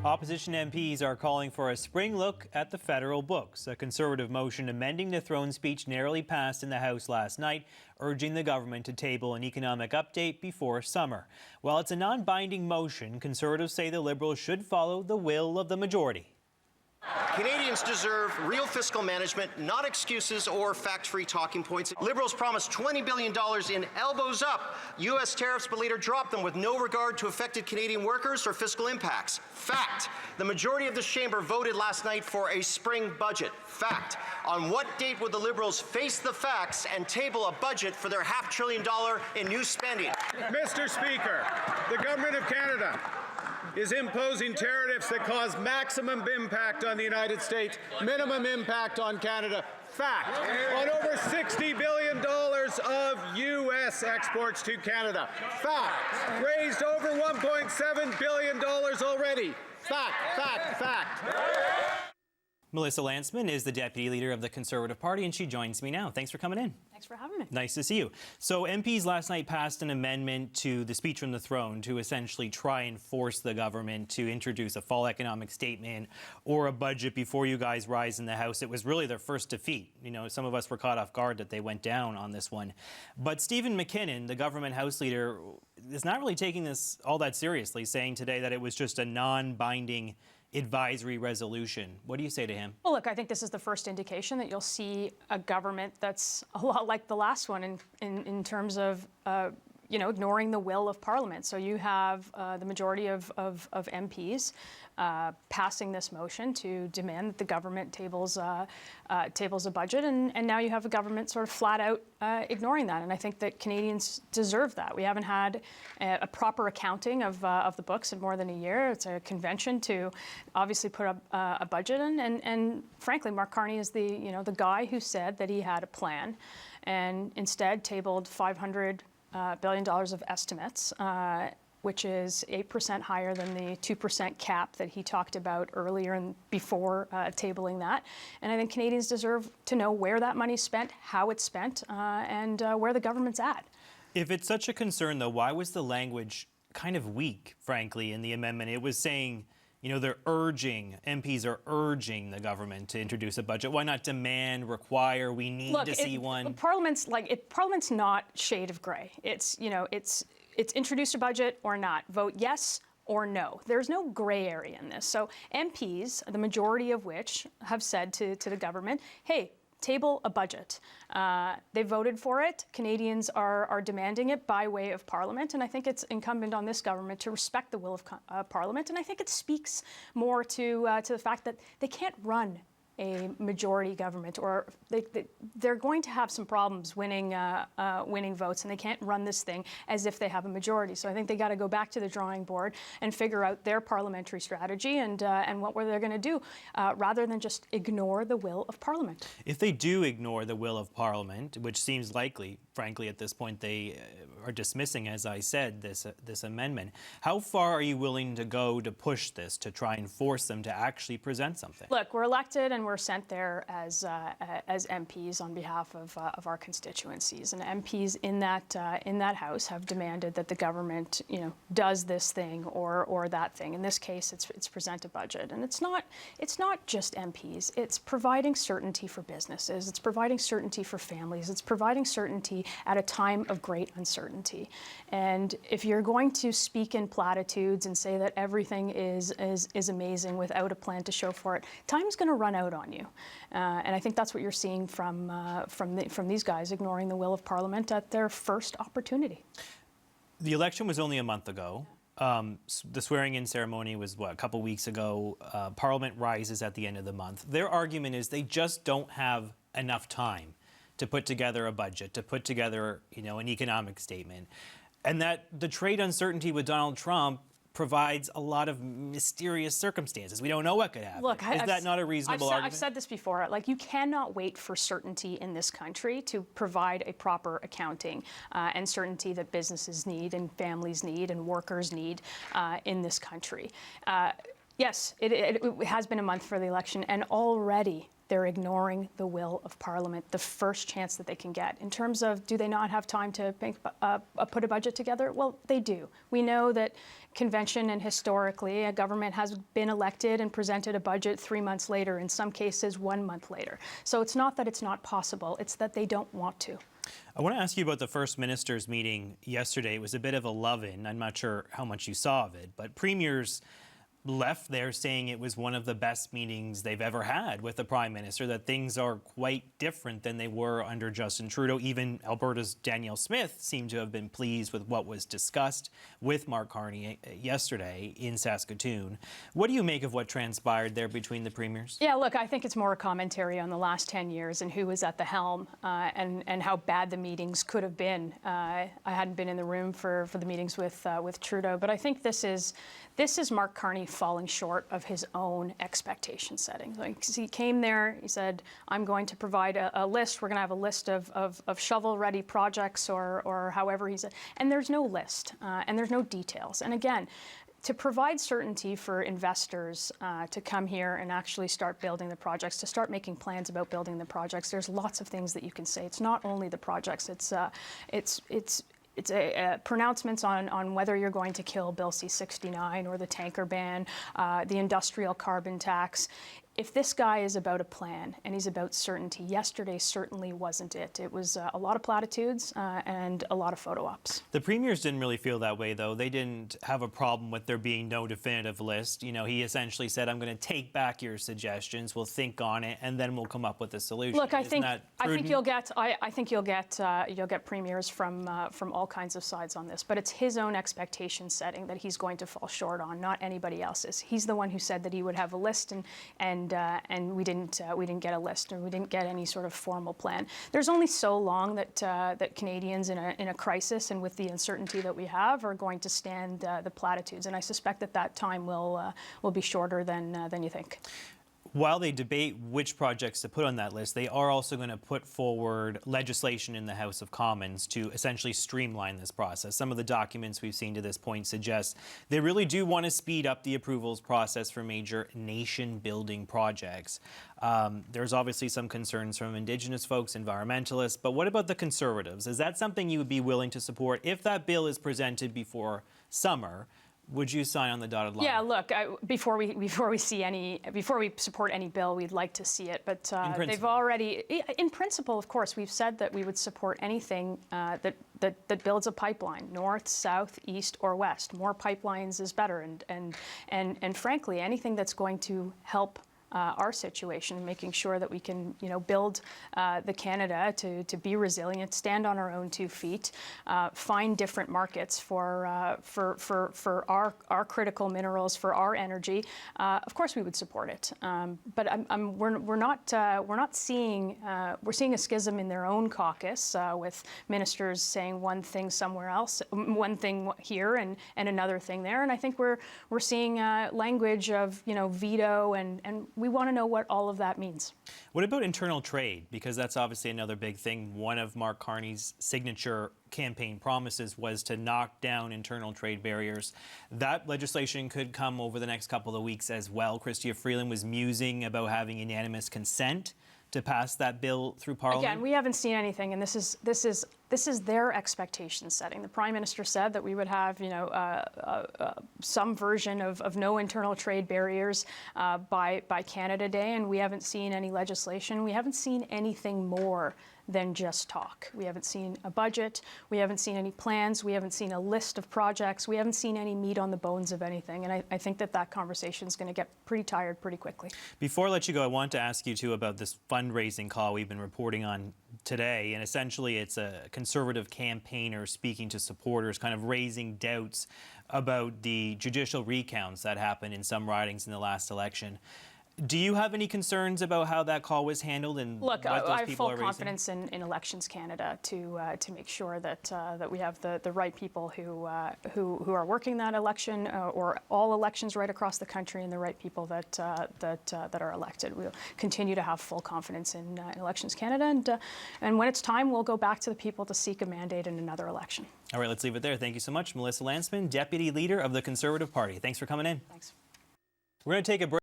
Opposition MPs are calling for a spring look at the federal books. A Conservative motion amending the throne speech narrowly passed in the House last night, urging the government to table an economic update before summer. While it's a non-binding motion, Conservatives say the Liberals should follow the will of the majority. Canadians deserve real fiscal management, not excuses or fact-free talking points. Liberals promised $20 billion in elbows up U.S. tariffs, but later dropped them with no regard to affected Canadian workers or fiscal impacts. Fact. The majority of this chamber voted last night for a spring budget. Fact. On what date would the Liberals face the facts and table a budget for their $500 billion in new spending? Mr. Speaker, the Government of Canada is imposing tariffs that cause maximum impact on the United States, minimum impact on Canada. Fact. On over $60 billion of U.S. exports to Canada. Fact. Raised over $1.7 billion already. Fact, fact, fact. Melissa Lantsman is the Deputy Leader of the Conservative Party, and she joins me now. Thanks for coming in. Thanks for having me. Nice to see you. So MPs last night passed an amendment to the speech from the throne to essentially try and force the government to introduce a fall economic statement or a budget before you guys rise in the House. It was really their first defeat. You know, some of us were caught off guard that they went down on this one. But Stephen McKinnon, the government House Leader, is not really taking this all that seriously, saying today that it was just a non-binding advisory resolution. What do you say to him? Well, look, I think this is the first indication that you'll see a government that's a lot like the last one in terms of ignoring the will of Parliament. So you have the majority of MPs passing this motion to demand that the government tables a budget, and now you have a government sort of flat out ignoring that. And I think that Canadians deserve that. We haven't had a proper accounting of the books in more than a year. It's a convention to obviously put up a budget in, and frankly, Mark Carney is the guy who said that he had a plan, and instead tabled $500 billion of estimates, which is 8% higher than the 2% cap that he talked about earlier and before tabling that. And I think Canadians deserve to know where that money's spent, how it's spent, and where the government's at. If it's such a concern, though, why was the language kind of weak, frankly, in the amendment? It was saying, you know, MPs are urging the government to introduce a budget. Why not demand, require, we need to see one? Parliament's not shade of gray. It's introduce a budget or not. Vote yes or no. There's no gray area in this. So MPs, the majority of which have said to the government, hey, table a budget. They voted for it. Canadians are demanding it by way of Parliament, and I think it's incumbent on this government to respect the will of Parliament. And I think it speaks more to the fact that they can't run a majority government, or they're going to have some problems winning votes, and they can't run this thing as if they have a majority. So I think they got to go back to the drawing board and figure out their parliamentary strategy and what they're going to do, rather than just ignore the will of Parliament. If they do ignore the will of Parliament, which seems likely, frankly, at this point they are dismissing, as I said, this amendment, how far are you willing to go to push this, to try and force them to actually present something? Look, we're elected and we're sent there as MPs on behalf of our constituencies, and MPs in that House have demanded that the government, does this thing or that thing. In this case, it's present a budget, and it's not just MPs. It's providing certainty for businesses. It's providing certainty for families. It's providing certainty at a time of great uncertainty. And if you're going to speak in platitudes and say that everything is amazing without a plan to show for it, time's going to run out on you. And I think that's what you're seeing from these guys ignoring the will of Parliament at their first opportunity. The election was only a month ago. The swearing-in ceremony was, a couple weeks ago. Parliament rises at the end of the month. Their argument is they just don't have enough time to put together a budget, to put together, an economic statement. And that the trade uncertainty with Donald Trump provides a lot of mysterious circumstances. We don't know what could happen. Look, is that not a reasonable argument? I've said this before. You cannot wait for certainty in this country to provide a proper accounting and certainty that businesses need and families need and workers need in this country. Yes, it has been a month for the election, and already They're ignoring the will of Parliament the first chance that they can get. In terms of, do they not have time to put a budget together? Well, they do. We know that convention and historically, a government has been elected and presented a budget 3 months later, in some cases 1 month later. So it's not that it's not possible, it's that they don't want to. I want to ask you about the First Minister's meeting yesterday. It was a bit of a love-in. I'm not sure how much you saw of it, but premiers left there saying it was one of the best meetings they've ever had with the Prime Minister, that things are quite different than they were under Justin Trudeau. Even Alberta's Danielle Smith seemed to have been pleased with what was discussed with Mark Carney yesterday in Saskatoon. What do you make of what transpired there between the premiers? Yeah, look, I think it's more a commentary on the last 10 years and who was at the helm and how bad the meetings could have been. I hadn't been in the room for the meetings with Trudeau, but I think this is Mark Carney falling short of his own expectation setting. Like, he came there, he said, I'm going to provide a list. We're going to have a list of shovel-ready projects or however he said. And there's no list and there's no details. And again, to provide certainty for investors to come here and actually start building the projects, to start making plans about building the projects, there's lots of things that you can say. It's not only the projects, it's pronouncements on whether you're going to kill Bill C-69 or the tanker ban, the industrial carbon tax. If this guy is about a plan and he's about certainty, yesterday certainly wasn't it. It was a lot of platitudes and a lot of photo ops. The premiers didn't really feel that way, though. They didn't have a problem with there being no definitive list. You know, he essentially said, I'm going to take back your suggestions, we'll think on it, and then we'll come up with a solution. Look, I think you'll get premiers from all kinds of sides on this, but it's his own expectation setting that he's going to fall short on, not anybody else's. He's the one who said that he would have a list, and we didn't get a list, or we didn't get any sort of formal plan. There's only so long that Canadians in a crisis and with the uncertainty that we have are going to stand the platitudes, and I suspect that time will be shorter than you think. While they debate which projects to put on that list, they are also going to put forward legislation in the House of Commons to essentially streamline this process. Some of the documents we've seen to this point suggest they really do want to speed up the approvals process for major nation-building projects. There's obviously some concerns from Indigenous folks, environmentalists, but what about the Conservatives? Is that something you would be willing to support if that bill is presented before summer? Would you sign on the dotted line? Yeah, look, before we support any bill, we'd like to see it. But they've already, in principle, of course, we've said that we would support anything that builds a pipeline, north, south, east, or west. More pipelines is better, and frankly, anything that's going to help our situation, making sure that we can, build the Canada to be resilient, stand on our own 2 feet, find different markets for our critical minerals, for our energy. Of course, we would support it. But we're not seeing we're seeing a schism in their own caucus with ministers saying one thing somewhere else, one thing here and another thing there. And I think we're seeing language of veto and we want to know what all of that means. What about internal trade? Because that's obviously another big thing. One of Mark Carney's signature campaign promises was to knock down internal trade barriers. That legislation could come over the next couple of weeks as well. Chrystia Freeland was musing about having unanimous consent to pass that bill through Parliament. Again, we haven't seen anything, and this is their expectation setting. The Prime Minister said that we would have, some version of no internal trade barriers by Canada Day, and we haven't seen any legislation. We haven't seen anything more than just talk. We haven't seen a budget. We haven't seen any plans. We haven't seen a list of projects. We haven't seen any meat on the bones of anything. And I think that conversation is going to get pretty tired pretty quickly. Before I let you go, I want to ask you, too, about this fundraising call we've been reporting on today. And essentially, it's a Conservative campaigner speaking to supporters, kind of raising doubts about the judicial recounts that happened in some ridings in the last election. Do you have any concerns about how that call was handled and Look, what those I have people full are raising? confidence in Elections Canada to make sure that we have the right people who are working that election or all elections right across the country, and the right people that are elected. We'll continue to have full confidence in Elections Canada, and when it's time, we'll go back to the people to seek a mandate in another election. All right, let's leave it there. Thank you so much, Melissa Lantsman, Deputy Leader of the Conservative Party. Thanks for coming in. Thanks. We're going to take a break.